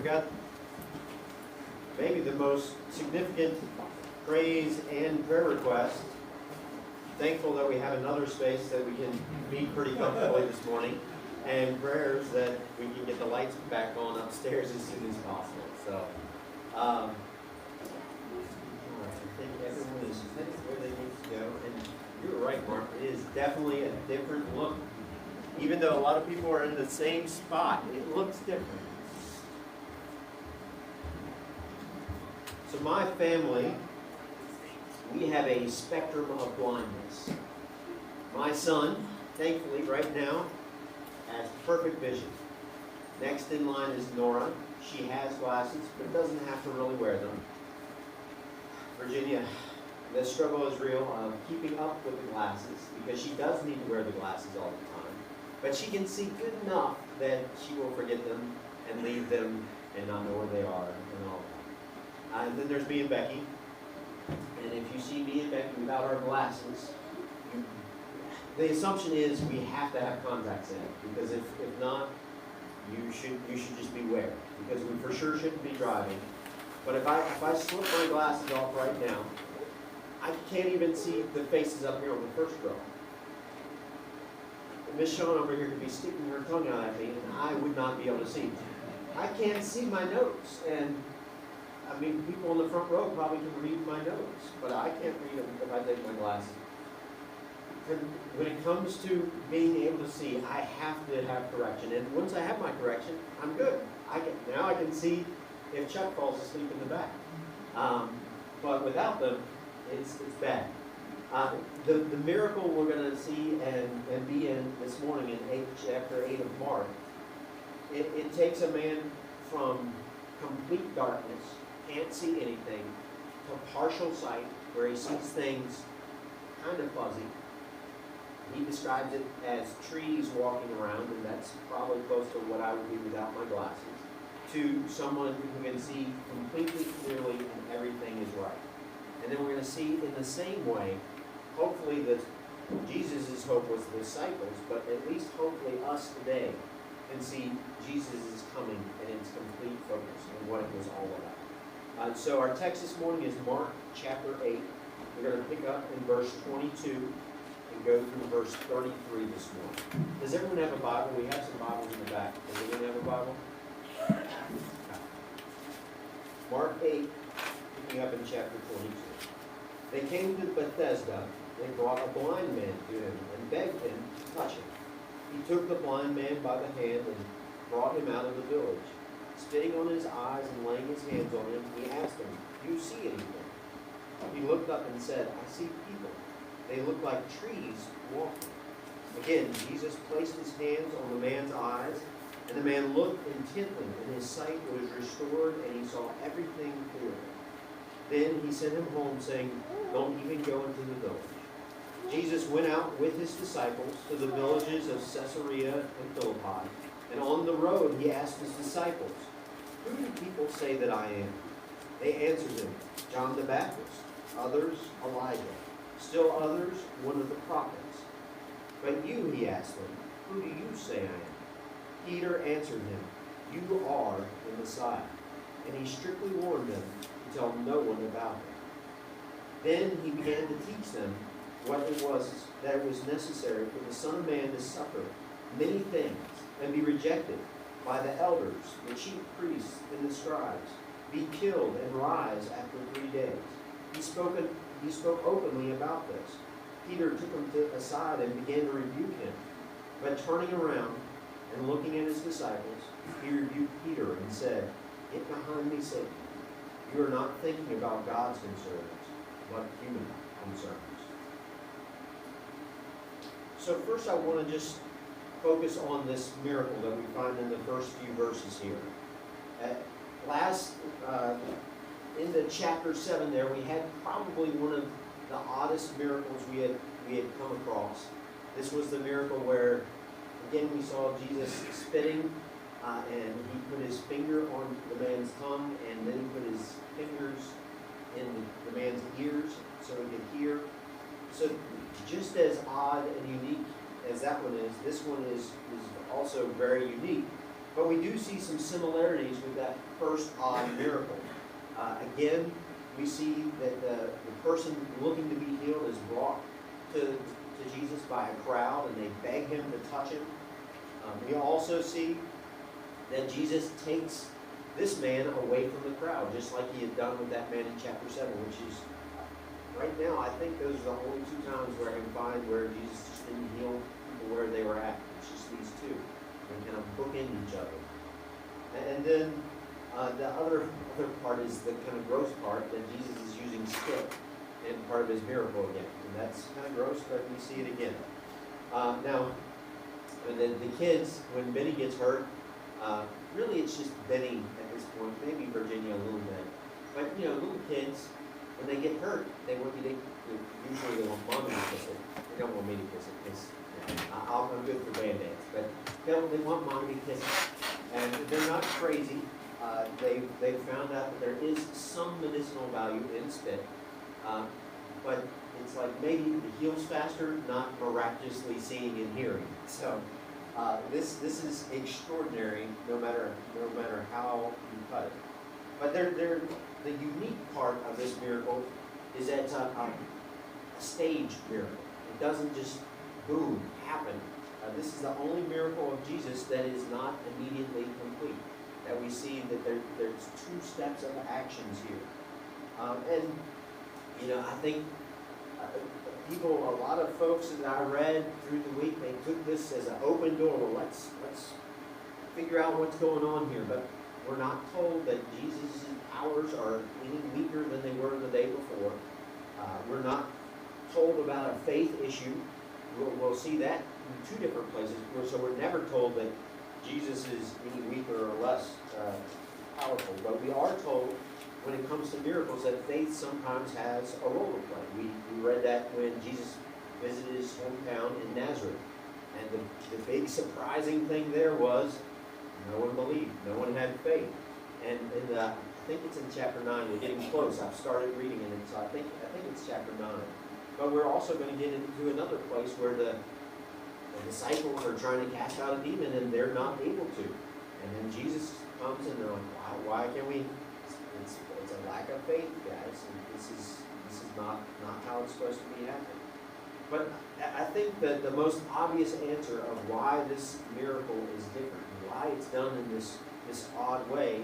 forgot maybe the most significant praise and prayer request. Thankful that we have another space that we can meet pretty comfortably this morning, and prayers that we can get the lights back on upstairs as soon as possible. So, I think everyone is headed where they need to go, and you're right, Mark. It is definitely a different look. Even though a lot of people are in the same spot, it looks different. So my family, we have a spectrum of blindness. My son, thankfully, right now, has perfect vision. Next in line is Nora. She has glasses, but doesn't have to really wear them. Virginia, the struggle is real of keeping up with the glasses, because she does need to wear the glasses all the time. But she can see good enough that she will forget them and leave them and not know where they are and all that. And then there's me and Becky. And if you see me and Becky without our glasses, the assumption is we have to have contacts in, because if not, you should just beware, because we for sure shouldn't be driving. But if I slip my glasses off right now, I can't even see the faces up here on the first row. Miss Shawn over here could be sticking her tongue out at me, and I would not be able to see. I can't see my notes, and I mean, people in the front row probably can read my notes, but I can't read them if I take my glasses. When it comes to being able to see, I have to have correction, and once I have my correction, I'm good. Now I can see if Chuck falls asleep in the back. But without them, it's bad. The miracle we're going to see and be in this morning in chapter 8 of Mark, it takes a man from complete darkness, can't see anything, to partial sight, where he sees things kind of fuzzy. He describes it as trees walking around, and that's probably close to what I would be without my glasses, to someone who can see completely clearly and everything is right. And then we're going to see in the same way, hopefully that Jesus' hope was the disciples, but at least hopefully us today can see Jesus is coming and its complete focus and what it was all about. So our text this morning is Mark chapter 8. We're going to pick up in verse 22 and go through verse 33 this morning. Does everyone have a Bible? We have some Bibles in the back. Does anyone have a Bible? Mark 8, picking up in chapter 22. They came to Bethesda. They brought a blind man to him and begged him to touch him. He took the blind man by the hand and brought him out of the village. Spitting on his eyes and laying his hands on him, he asked him, "Do you see anything?" He looked up and said, "I see people. They look like trees walking." Again, Jesus placed his hands on the man's eyes, and the man looked intently, and his sight was restored, and he saw everything clearly. Then he sent him home, saying, "Don't even go into the village." Jesus went out with his disciples to the villages of Caesarea and Philippi, and on the road he asked his disciples, "Who do people say that I am?" They answered him, "John the Baptist, others Elijah, still others one of the prophets." "But you," he asked them, "who do you say I am?" Peter answered him, "You are the Messiah." And he strictly warned them to tell no one about him. Then he began to teach them what it was that it was necessary for the Son of Man to suffer many things and be rejected by the elders, the chief priests, and the scribes, be killed and rise after 3 days. He spoke openly about this. Peter took him aside and began to rebuke him. But turning around and looking at his disciples, he rebuked Peter and said, "Get behind me, Satan. You are not thinking about God's concerns, but human concerns." So first I want to just focus on this miracle that we find in the first few verses here. In chapter 7 there, we had probably one of the oddest miracles we had come across. This was the miracle where, again, we saw Jesus spitting, and he put his finger on the man's tongue, and then he put his fingers in the man's ears so he could hear. So just as odd and unique as that one is, this one is also very unique But we do see some similarities with that first odd miracle. Again, we see that the person looking to be healed is brought to Jesus by a crowd, and they beg him to touch him. We also see that Jesus takes this man away from the crowd, just like he had done with that man in chapter 7, which is, right now, I think those are the only two times where I can find where Jesus just didn't heal people where they were at. It's just these two. They kind of bookend each other. And then the other part is the kind of gross part, that Jesus is using spit in part of his miracle again. And that's kind of gross, but we see it again. Now, and then the kids, when Benny gets hurt, really it's just Benny at this point, maybe Virginia a little bit. But, little kids, when they get hurt, they usually want mommy to kiss it. They don't want me to kiss it, because I'm good for Band-Aids. But they want mommy to kiss it. And they're not crazy. They've found out that there is some medicinal value in spit. But it's like maybe it heals faster, not miraculously seeing and hearing. So this is extraordinary, no matter how you cut it. But the unique part of this miracle is that it's a stage miracle. It doesn't just boom happen. This is the only miracle of Jesus that is not immediately complete. That we see that there's two steps of actions here. I think a lot of folks that I read through the week, they took this as an open door. Well, let's figure out what's going on here. But we're not told that Jesus' powers are any weaker than they were the day before. We're not told about a faith issue. We'll see that in two different places. So we're never told that Jesus is any weaker or less powerful. But we are told, when it comes to miracles, that faith sometimes has a role to play. We read that when Jesus visited his hometown in Nazareth. And the big surprising thing there was no one believed. No one had faith. And I think it's in chapter 9. We're getting close. I've started reading it, so I think it's chapter 9. But we're also going to get into another place where the disciples are trying to cast out a demon, and they're not able to. And then Jesus comes, and they're like, why can't we? It's a lack of faith, guys. And this is not how it's supposed to be happening. But I think that the most obvious answer of why this miracle is different, and why it's done in this odd way,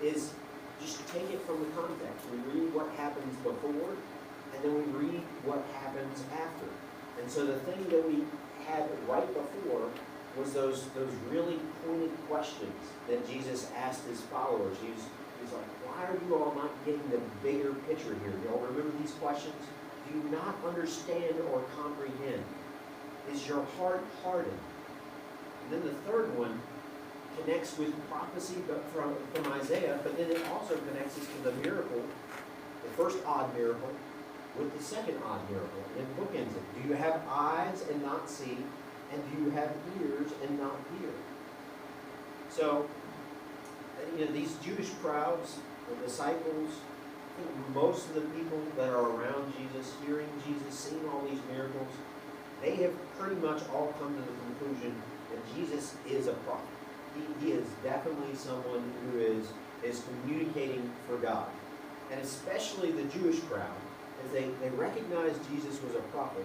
is just take it from the context. We read what happens before, and then we read what happens after. And so the thing that we had right before was those really pointed questions that Jesus asked his followers. He's like, why are you all not getting the bigger picture here? You all remember these questions? Do you not understand or comprehend? Is your heart hardened? And then the third one connects with prophecy from Isaiah, but then it also connects us to the miracle, the first odd miracle, with the second odd miracle. And it bookends it. Do you have eyes and not see? And do you have ears and not hear? So, these Jewish crowds, the disciples, I think most of the people that are around Jesus, hearing Jesus, seeing all these miracles, they have pretty much all come to the conclusion that Jesus is a prophet. He is definitely someone who is communicating for God. And especially the Jewish crowd, as they recognized Jesus was a prophet,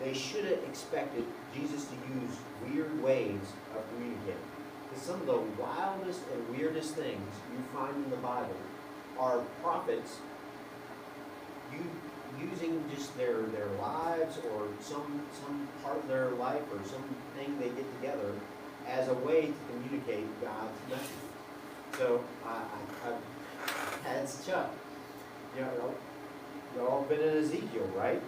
they should have expected Jesus to use weird ways of communicating. Because some of the wildest and weirdest things you find in the Bible are prophets using just their lives or some part of their life or something they get together as a way to communicate God's message. So that's Chuck. You've all been in Ezekiel, right?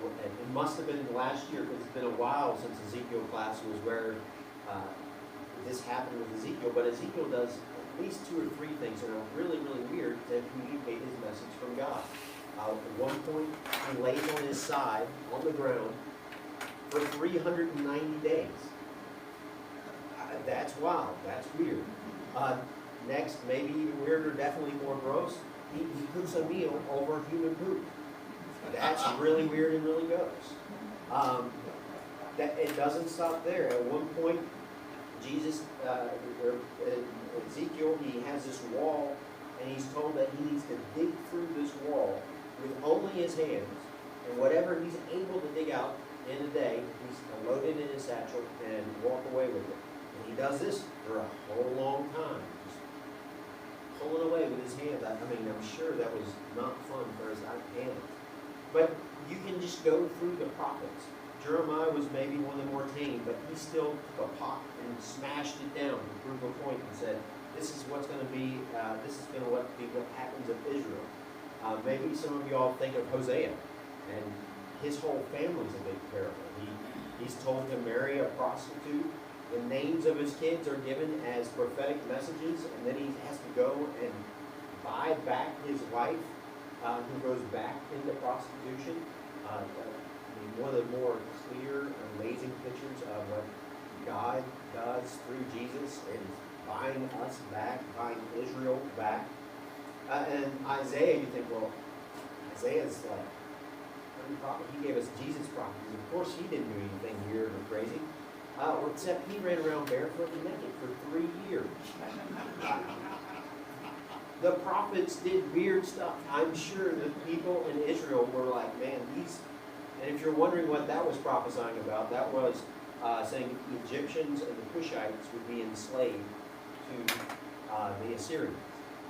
It must have been last year, because it's been a while since Ezekiel class was where this happened with Ezekiel. But Ezekiel does at least 2 or 3 things that are really, really weird to communicate his message from God. At one point, he lays on his side, on the ground, for 390 days. That's wild. That's weird. Next, maybe even weirder, definitely more gross, he cooks a meal over human poop. That's really weird and really gross. It doesn't stop there. At one point, Jesus, Ezekiel, he has this wall, and he's told that he needs to dig through this wall with only his hands, and whatever he's able to dig out in a day, he's loaded in his satchel and walk away with it. And he does this for a whole long time, just pulling away with his hands. I mean, I'm sure that was not fun for his hands. But you can just go through the prophets. Jeremiah was maybe one of the more tame, but he still took a pot and smashed it down to prove a point and said, this is what's going to be, this is going to be what happens of Israel. Maybe some of you all think of Hosea, and his whole family's a big parable. He's told to marry a prostitute. The names of his kids are given as prophetic messages, and then he has to go and buy back his wife, who goes back into prostitution. One of the more clear, amazing pictures of what God does through Jesus is buying us back, buying Israel back. And Isaiah, you think, well, Isaiah's like, prophet. He gave us Jesus prophecies. Of course, he didn't do anything weird or crazy, except he ran around barefoot and naked for 3 years. The prophets did weird stuff. I'm sure the people in Israel were like, man, these... And if you're wondering what that was prophesying about, that was saying the Egyptians and the Cushites would be enslaved to the Assyrians.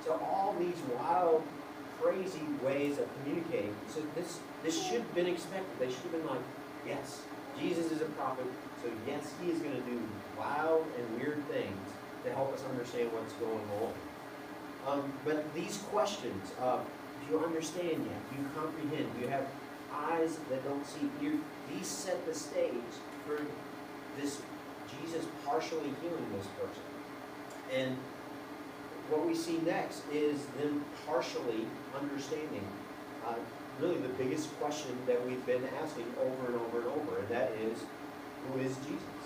So all these wild, crazy ways of communicating. So this should have been expected. They should have been like, yes, Jesus is a prophet, so yes, he is going to do wild and weird things to help us understand what's going on. But these questions of, do you understand yet? Do you comprehend? Do you have eyes that don't see? These set the stage for this Jesus partially healing this person. And what we see next is them partially understanding really the biggest question that we've been asking over and over and over, and that is, who is Jesus?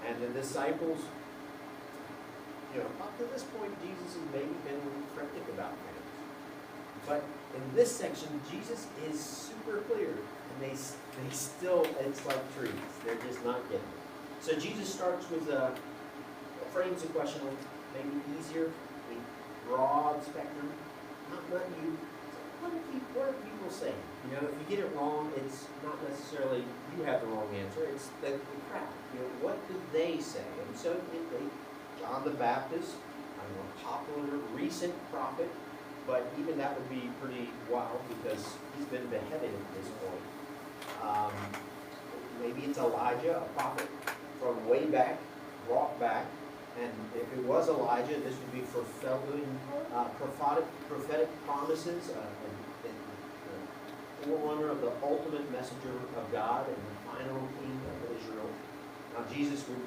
And the disciples, up to this point, Jesus has maybe been cryptic about things. But in this section, Jesus is super clear, and they still, it's like trees. They're just not getting it. So Jesus starts with frames the question maybe easier, a broad spectrum. Not you. What are people saying? If you get it wrong, it's not necessarily you have the wrong answer. It's the crowd. What did they say? And so John the Baptist, a popular recent prophet, but even that would be pretty wild because he's been beheaded at this point. Maybe it's Elijah, a prophet from way back, brought back. And if it was Elijah, this would be fulfilling prophetic promises, the forerunner of the ultimate messenger of God and the final king of Israel. Now, Jesus would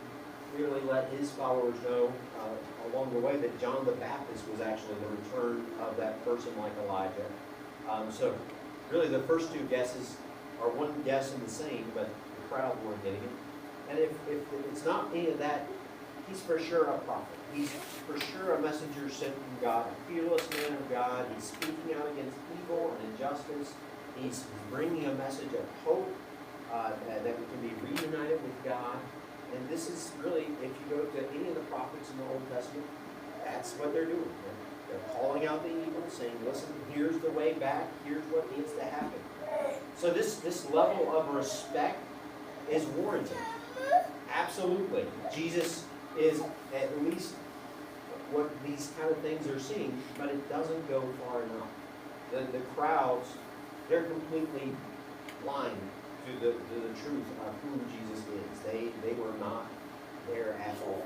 clearly let his followers know along the way that John the Baptist was actually the return of that person like Elijah. So, really, the first two guesses are one guess and the same, but the crowd weren't getting it. And if it's not any of that, he's for sure a prophet. He's for sure a messenger sent from God, a fearless man of God. He's speaking out against evil and injustice. He's bringing a message of hope that we can be reunited with God. And this is really, if you go to any of the prophets in the Old Testament, that's what they're doing. They're calling out the evil, saying, listen, here's the way back. Here's what needs to happen. So this level of respect is warranted. Absolutely. Jesus is at least what these kind of things are seeing, but it doesn't go far enough. The crowds, they're completely blind to the truth of who Jesus is. They were not there at all.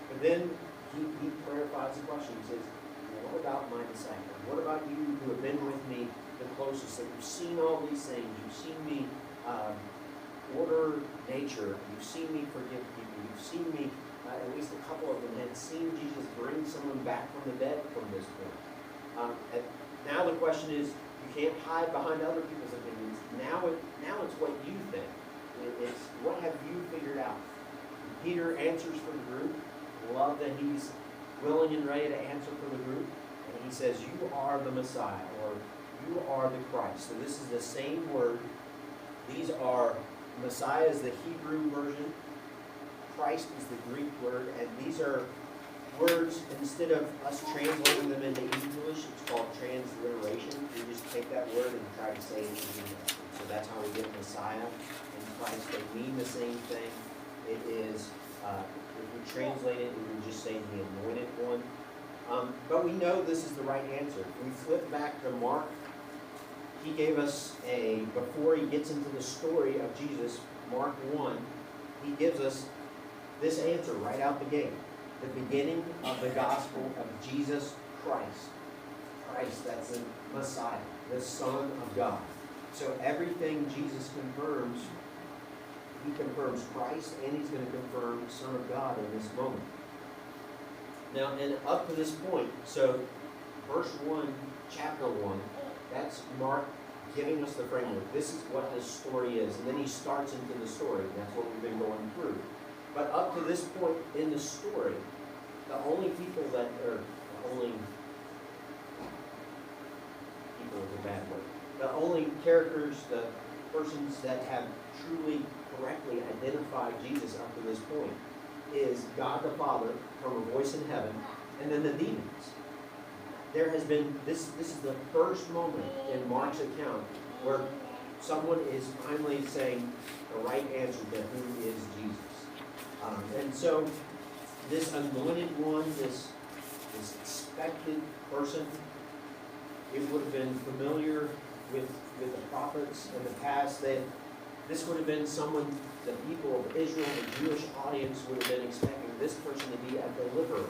But then he clarifies the question. He says, well, what about my disciples? What about you who have been with me the closest? That you've seen all these things. You've seen me order nature. You've seen me forgive people. You've seen me, at least a couple of them had seen Jesus bring someone back from the dead from this point. Now the question is, you can't hide behind other people's opinions. Now it's what you think. It's what have you figured out? Peter answers for the group. Love that he's willing and ready to answer for the group. And he says, you are the Messiah, or you are the Christ. So this is the same word. These are, Messiah is the Hebrew version. Christ is the Greek word, and these are words, instead of us translating them into English, it's called transliteration. We just take that word and try to say it in English. So that's how we get Messiah and Christ. They mean the same thing. It is, if we translate it, we would just say the anointed one. But we know this is the right answer. If we flip back to Mark, he gave us before he gets into the story of Jesus, Mark 1, he gives us this answer right out the gate. The beginning of the gospel of Jesus Christ. Christ, that's the Messiah, the Son of God. So everything Jesus confirms, he confirms Christ, and he's going to confirm the Son of God in this moment. Now, and up to this point, so verse 1, chapter 1, that's Mark giving us the framework. This is what this story is. And then he starts into the story. That's what we've been going through. But up to this point in the story, the only people that are, people is a bad word, the only characters, the persons that have truly correctly identified Jesus up to this point is God the Father from a voice in heaven, and then the demons. There has been, this is the first moment in Mark's account where someone is finally saying the right answer to who is Jesus. And so this anointed one, this expected person, it would have been familiar with the prophets in the past. That this would have been someone the people of Israel, the Jewish audience, would have been expecting this person to be a deliverer,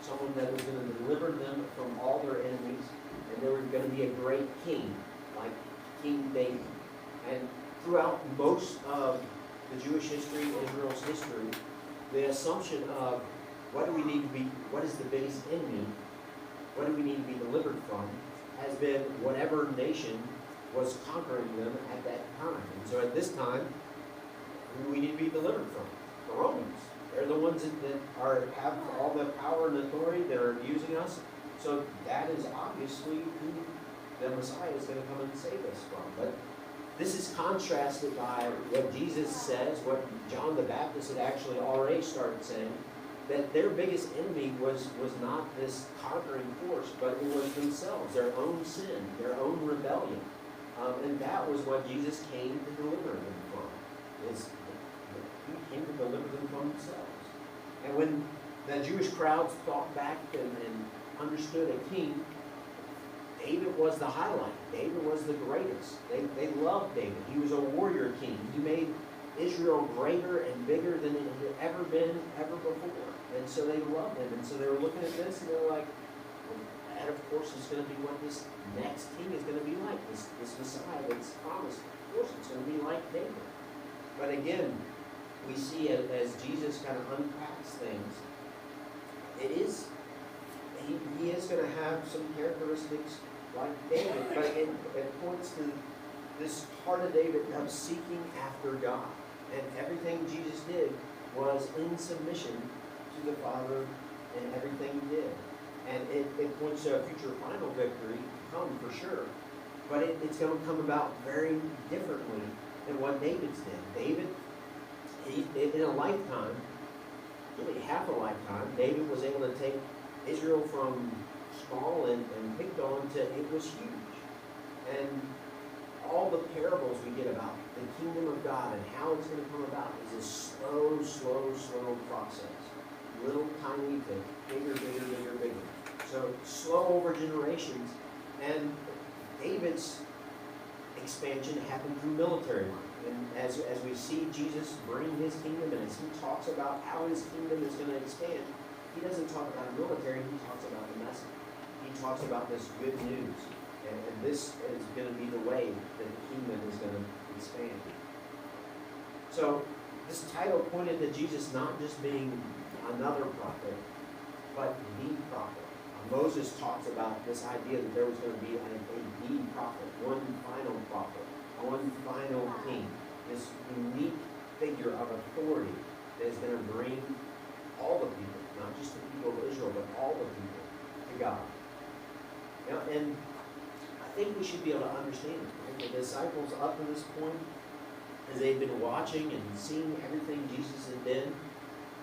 someone that was going to deliver them from all their enemies, and they were going to be a great king, like King David. And throughout most of the Jewish history, Israel's history, the assumption of what is the biggest enemy, what do we need to be delivered from, has been whatever nation was conquering them at that time. And so at this time, who do we need to be delivered from? The Romans. They're the ones that have all the power and authority. They're abusing us. So that is obviously who the Messiah is going to come and save us from. But this is contrasted by what Jesus says, what John the Baptist had actually already started saying, that their biggest enemy was not this conquering force, but it was themselves, their own sin, their own rebellion. And that was what Jesus came to deliver them from. He came to deliver them from themselves. And when the Jewish crowds thought back and understood a king, David was the highlight. David was the greatest. They loved David. He was a warrior king. He made Israel greater and bigger than it had ever been, ever before. And so they loved him. And so they were looking at this and they were like, well, that of course is going to be what this next king is going to be like. This Messiah that's promised. Of course it's going to be like David. But again, we see as Jesus kind of unpacks things, he is going to have some characteristics like David, but it points to this heart of David of seeking after God. And everything Jesus did was in submission to the Father in everything he did. And it points to a future final victory to come for sure. But it's going to come about very differently than what David's did. David, in a lifetime, really half a lifetime, David was able to take Israel from small and picked on to it was huge. And all the parables we get about the kingdom of God and how it's going to come about is a slow process. Little tiny to bigger. So slow over generations. And David's expansion happened through military might. And as we see Jesus bring his kingdom, and as he talks about how his kingdom is going to expand, he doesn't talk about military, he talks about the message. He talks about this good news. And this is going to be the way that the kingdom is going to expand. So this title pointed to Jesus not just being another prophet, but the prophet. Moses talks about this idea that there was going to be the prophet, one final prophet, one final king, this unique figure of authority that is going to bring all the people, not just the people of Israel, but all the people to God. Now, and I think we should be able to understand it. Right? The disciples up to this point, as they've been watching and seeing everything Jesus had done,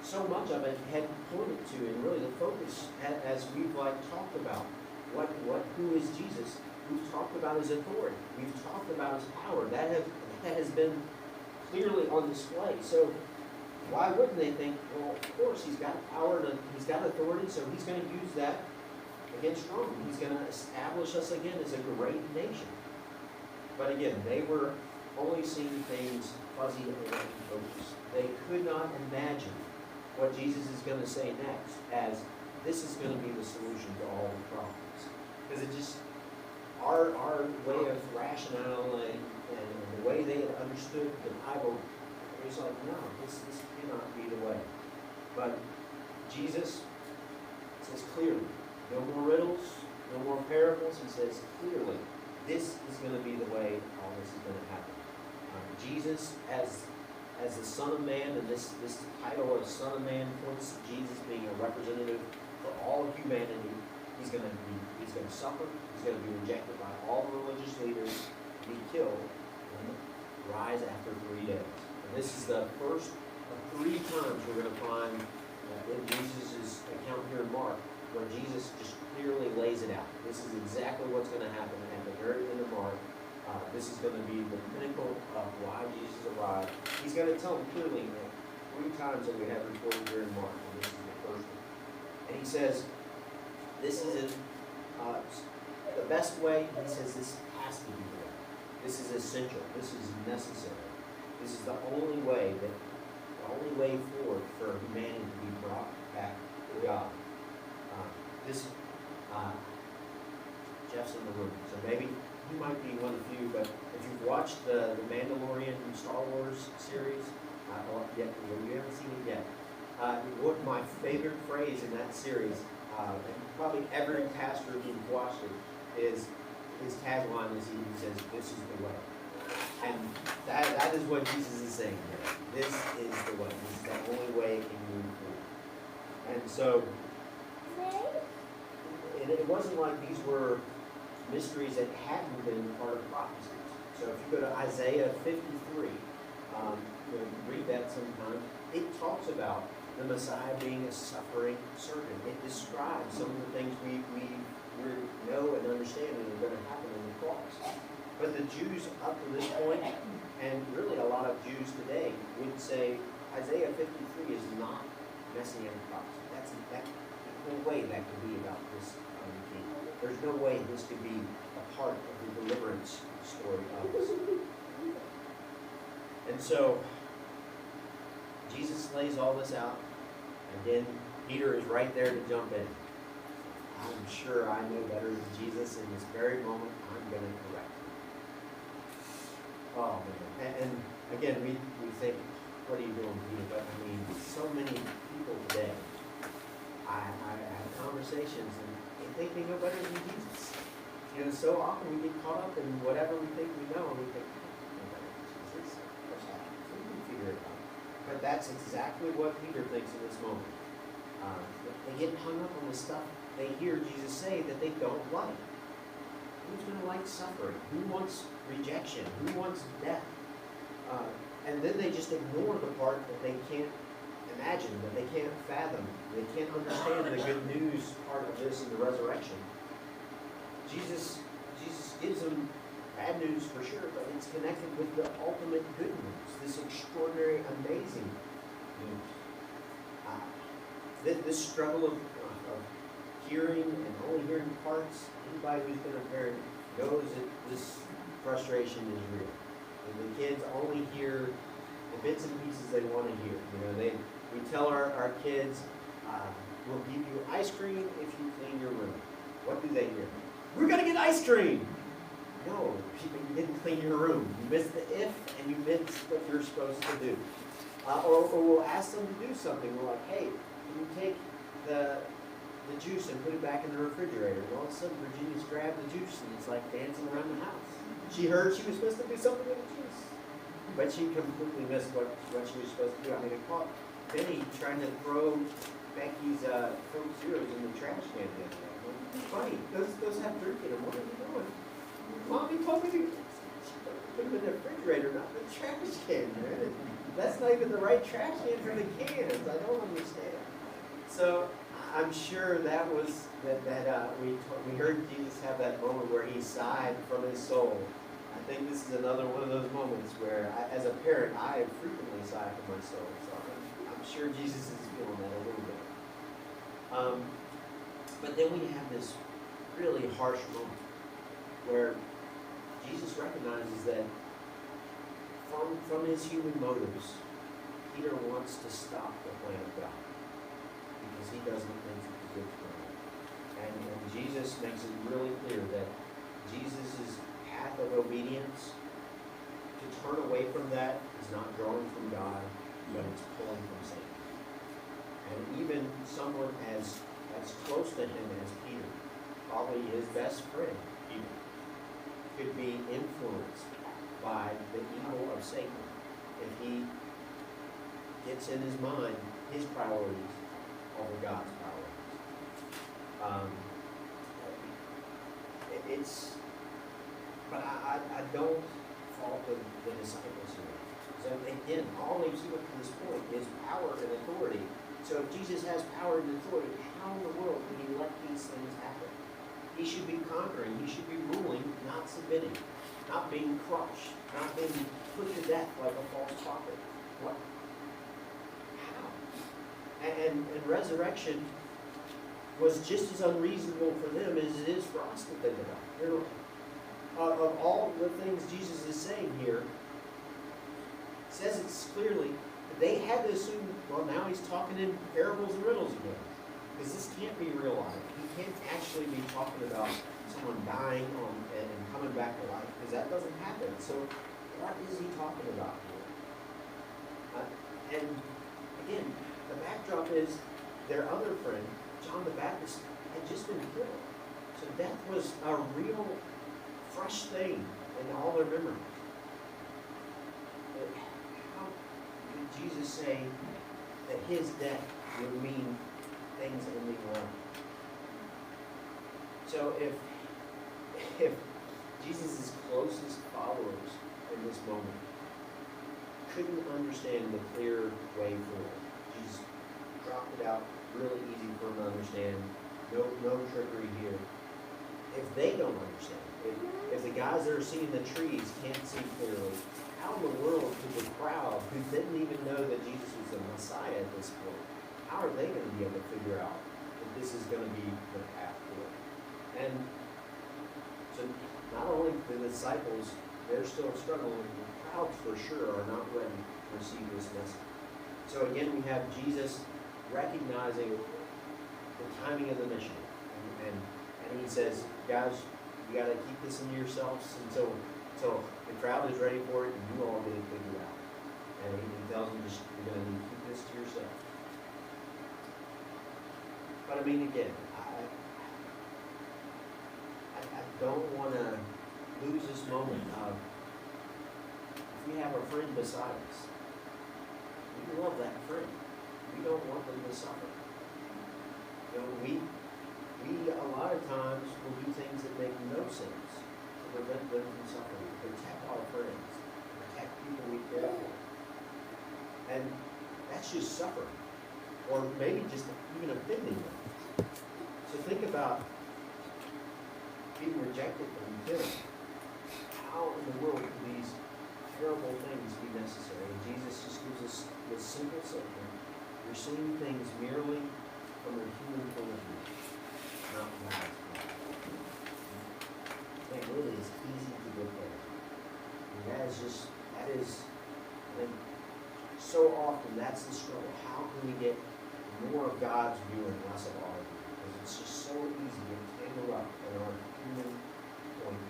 so much of it had pointed to, and really the focus, as we've talked about, who is Jesus? We've talked about his authority. We've talked about his power. That has been clearly on display. So why wouldn't they think, well, of course, he's got power, he's got authority, so he's going to use that against Rome. He's going to establish us again as a great nation. But again, they were only seeing things fuzzy and focused. They could not imagine what Jesus is going to say next, as this is going to be the solution to all the problems. Because it just, our way of rationality and the way they had understood the Bible, it was like, no, this cannot be the way. But Jesus says clearly, no more riddles, no more parables. He says clearly, this is going to be the way all this is going to happen. Jesus, as the Son of Man, and this title of Son of Man points to Jesus being a representative for all of humanity. He's going to suffer. He's going to be rejected by all the religious leaders, be killed, and rise after 3 days. And this is the first of 3 times we're going to find in Jesus' account here in Mark, where Jesus just clearly lays it out. This is exactly what's going to happen at the very end of Mark. This is going to be the pinnacle of why Jesus arrived. He's going to tell them clearly 3 times that we have recorded here in Mark, and this is the first one. And he says, this isn't the best way. He says this has to be the way. This is essential. This is necessary. This is the only way forward for humanity to be brought back to God. Jeff's in the room, so maybe he might be one of the few, but if you've watched the Mandalorian Star Wars series, you haven't seen it yet, what my favorite phrase in that series, and probably every pastor who's watched it, is his tagline is he says, this is the way. And that is what Jesus is saying here. This is the way. This is the only way it can move forward. And so, it wasn't like these were mysteries that hadn't been part of prophecies. So if you go to Isaiah 53, read that sometime, it talks about the Messiah being a suffering servant. It describes some of the things we know and understand that are going to happen in the cross. But the Jews up to this point, and really a lot of Jews today, would say Isaiah 53 is not messianic prophecy. There's no way that could be about this king. There's no way this could be a part of the deliverance story of us. And so, Jesus lays all this out, and then Peter is right there to jump in. I'm sure I know better than Jesus. In this very moment, I'm going to correct him. Oh, man. And again, we think, what are you doing, Peter? But I mean, so many people today, I have conversations, and they think they know better than Jesus. So often we get caught up in whatever we think we know, and we think, I know better than Jesus. We can figure it out. But that's exactly what Peter thinks in this moment. They get hung up on the stuff they hear Jesus say that they don't like. Who's going to like suffering? Who wants rejection? Who wants death? And then they just ignore the part that they can't imagine, that they can't fathom. They can't understand the good news part of this and the resurrection. Jesus gives them bad news for sure, but it's connected with the ultimate good news, this extraordinary, amazing news. This struggle of hearing and only hearing parts, anybody who's been a parent knows that this frustration is real. And the kids only hear the bits and pieces they want to hear. We tell our kids, we'll give you ice cream if you clean your room. What do they hear? We're going to get ice cream! No, you didn't clean your room. You missed the if, and you missed what you're supposed to do. Or we'll ask them to do something. We're like, hey, can you take the juice and put it back in the refrigerator? And all of a sudden, Virginia's grabbed the juice, and it's like dancing around the house. She heard she was supposed to do something with the juice, but she completely missed what she was supposed to do. I mean, it caught Benny trying to throw Becky's Coke Zeros in the trash can the other day. Funny, those have drink in them. What are you doing? Mommy told me to put them in the refrigerator, not the trash can, man. That's not even the right trash can for the cans. I don't understand. So I'm sure that was we heard Jesus have that moment where he sighed from his soul. I think this is another one of those moments where, as a parent, I have frequently sighed from my soul. So I'm sure Jesus is feeling that a little bit. But then we have this really harsh moment where Jesus recognizes that from his human motives, Peter wants to stop the plan of God because he doesn't think it's a good plan. And Jesus makes it really clear that Jesus' path of obedience, to turn away from that, is not drawing from God, but it's pulling from Satan. And even someone as close to him as Peter, probably his best friend, even, could be influenced by the evil of Satan if he gets in his mind his priorities over God's priorities. But I don't fault the disciples here. So again, all they've seen up to this point is power and authority. So if Jesus has power and authority, how in the world can he let these things happen? He should be conquering. He should be ruling, not submitting, not being crushed, not being put to death like a false prophet. What? How? And resurrection was just as unreasonable for them as it is for us to think about. You know, of all the things Jesus is saying here, says it's clearly, they had to assume, well, now he's talking in parables and riddles again. Because this can't be real life. He can't actually be talking about someone dying and coming back to life, because that doesn't happen. So what is he talking about here? And again, the backdrop is their other friend, John the Baptist, had just been killed. So death was a real fresh thing in all their memories. But how did Jesus say that his death would mean things only one? So if Jesus' closest followers in this moment couldn't understand the clear way forward, Jesus dropped it out really easy for them to understand. No trickery here. If they don't understand, if the guys that are seeing the trees can't see clearly, how in the world could the crowd who didn't even know that Jesus was the Messiah at this point, how are they going to be able to figure out that this is going to be the path forward? And so not only the disciples, they're still struggling, the crowds for sure are not ready to receive this message. So again, we have Jesus recognizing the timing of the mission. And he says, guys, you got to keep this in yourselves until the crowd is ready for it and you all get it figured out. And he tells them, just, you're going to need to keep this to yourself. But I mean, again, I don't want to lose this moment of, if we have a friend beside us, we love that friend. We don't want them to suffer. You know, we a lot of times will do things that make no sense to prevent them from suffering, to protect our friends, protect people we care for. And that's just suffering. Or maybe just even offending them. So think about being rejected and killed. How in the world could these terrible things be necessary? And Jesus just gives us this simple statement. You're seeing things merely from a human point of view, not God's point of view. And it really is easy to get there. And that is, I think, so often that's the struggle. How can we get more of God's view and less of our view? Because it's just so easy to tangle up in our human point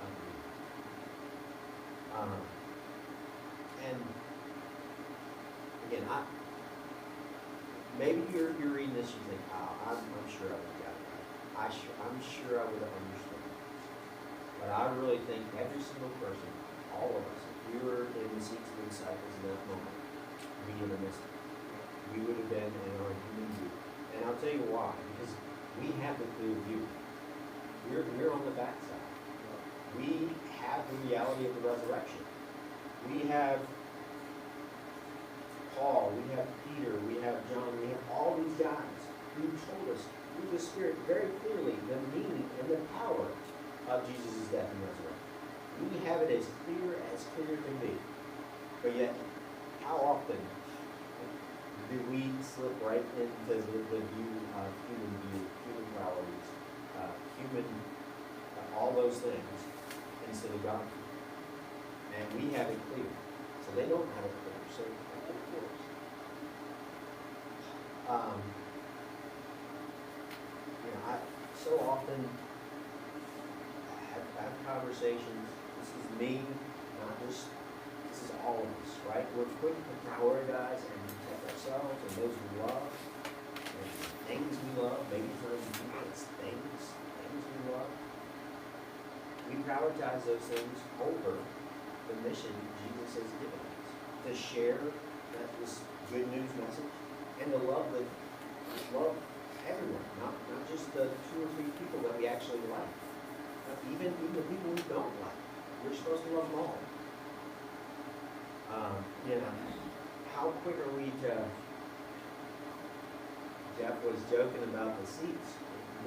of view. And again, maybe you're reading this, you think, I'm sure I would have got it right. I'm sure I would have understood it. But I really think every single person, all of us, if we were in the seats of the disciples in that moment, we would have missed it. We would have been in our human view. And I'll tell you why. Because we have the clear view. We're on the backside. We have the reality of the resurrection. We have Paul, we have Peter, we have John, we have all these guys who told us through the Spirit very clearly the meaning and the power of Jesus' death and resurrection. We have it as clear can be. But yet, how often do we slip right into the view of human priorities, all those things, instead of God? And we have it clear. So they don't have it clear. So, of course. I so often have conversations. This is me, not just, this is all of us, right? We're quick to prioritize and protect ourselves and those we love, and things we love. Maybe it's not even people, it's things we love. We prioritize those things over the mission Jesus has given us, to share this good news message and to love everyone, not just the 2 or 3 people that we actually like. Even the people we don't like. We're supposed to love them all. How quick are we to... Jeff was joking about the seats.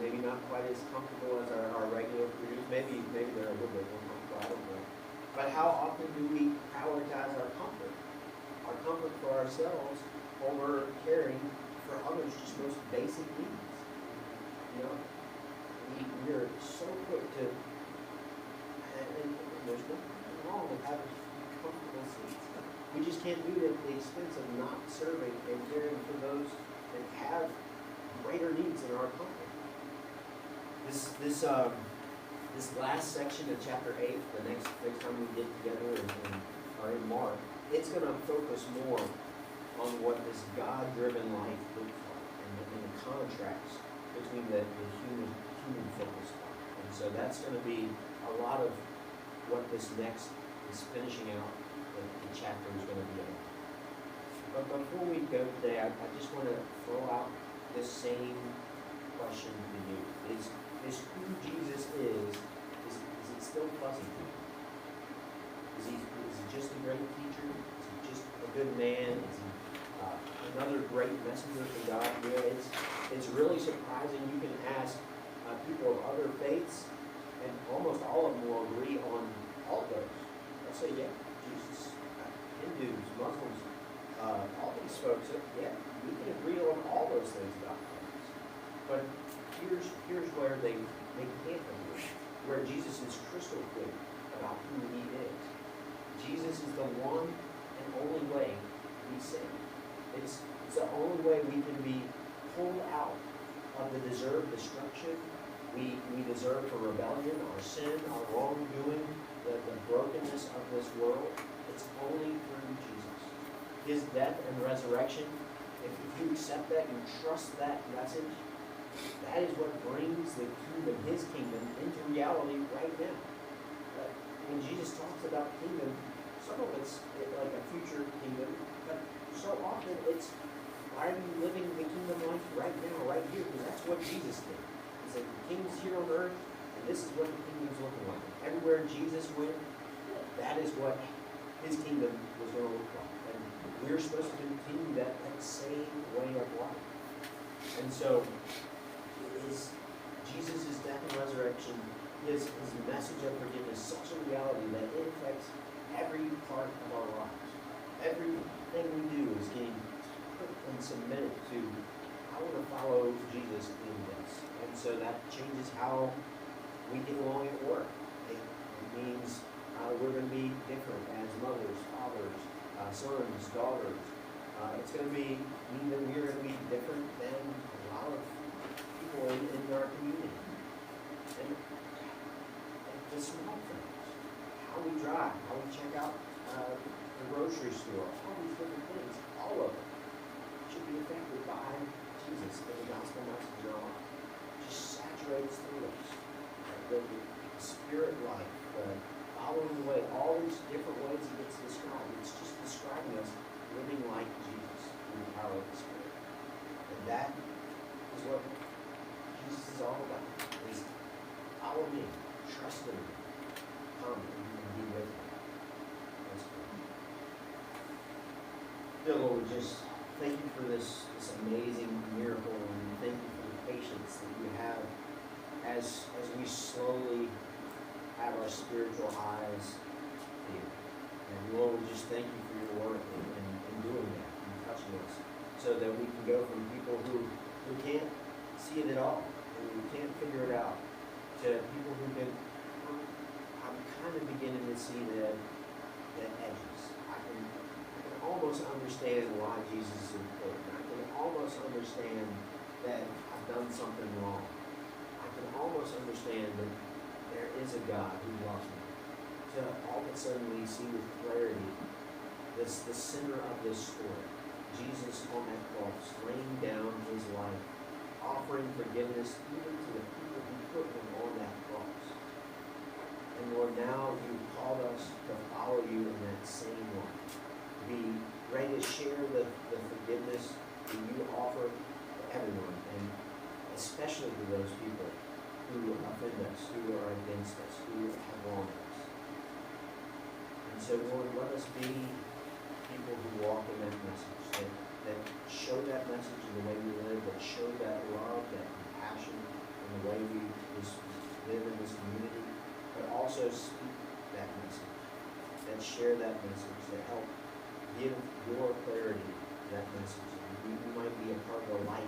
Maybe not quite as comfortable as our regular pews. Maybe they're a little bit more comfortable, I don't know. But how often do we prioritize our comfort? Our comfort for ourselves over caring for others' just most basic needs. We're so quick to, and there's nothing wrong with having comfortable seats. We just can't do it at the expense of not serving and caring for those that have greater needs than our comfort. This last section of chapter 8, the next time we get together and are in Mark, it's going to focus more on what this God-driven life looks like and the contrast between the human focus part. And so that's going to be a lot of what this finishing out the chapter is going to be about. But before we go today, I just want to throw out this same question to you. Is who Jesus is it still fuzzy to you? Is he just a great teacher? Is he just a good man? Is he another great messenger from God? Yeah, it's really surprising. You can ask people of other faiths, and almost all of them will agree on all of those. They'll say, yeah, Jesus, Hindus, Muslims, all these folks, yeah, we can agree on all those things about Christ. But here's where they can't agree, where Jesus is crystal clear about who He is. Jesus is the one and only way we sin. It's the only way we can be pulled out of the deserved destruction we deserve for rebellion, our sin, our wrongdoing, the brokenness of this world. It's only through Jesus. His death and resurrection, if you accept that, you trust that message, that is what brings the kingdom, His kingdom, into reality right now. When Jesus talks about kingdom, some of it's like a future kingdom, but so often it's, why are you living the kingdom life right now, right here? Because that's what Jesus did. He said, the kingdom's here on earth, and this is what the kingdom's looking like. Everywhere Jesus went, that is what His kingdom was going to look like. And we're supposed to continue that same way of life. And so, is Jesus' death and resurrection, his message of forgiveness, such a reality that it affects every part of our lives. Everything we do is getting put and submitted to, I want to follow Jesus in this. And so that changes how we get along at work. It means we're going to be different as mothers, fathers, sons, daughters. It's going to mean that we're going to be different than a lot of people in our community. And the small things, how we drive, how we check out the grocery store, all these different things, all of it should be affected by Jesus and the gospel message in our life. It just saturates through us. The spirit life, following the way, all these different ways it gets described. It's just describing us living like Jesus through the power of the Spirit. And that is what Jesus is all about. Is follow me, trust in me, come and be with me. Let's pray. Dear Lord, we just thank you for this amazing miracle, and thank you for the patience that you have as we slowly have our spiritual eyes here. And Lord, we just thank you for your work in doing that, and touching us, so that we can go from people who can't see it at all, who can't figure it out, to people who can, I'm kind of beginning to see the edges. I can almost understand why Jesus is important. I can almost understand that I've done something wrong. I can almost understand that there is a God who loves me. So all of a sudden we see with clarity the center of this story. Jesus on that cross, laying down his life, offering forgiveness even to the people who put him on that cross. And Lord, now you've called us to follow you in that same way. Be ready to share the forgiveness that you offer to everyone, and especially to those people who offend us, who are against us, who have wronged us. And so, Lord, let us be people who walk in that message, that show that message in the way we live, that show that love, that compassion in the way we live in this community, but also speak that message, that share that message, that help give your clarity to that message. And we might be a part of the light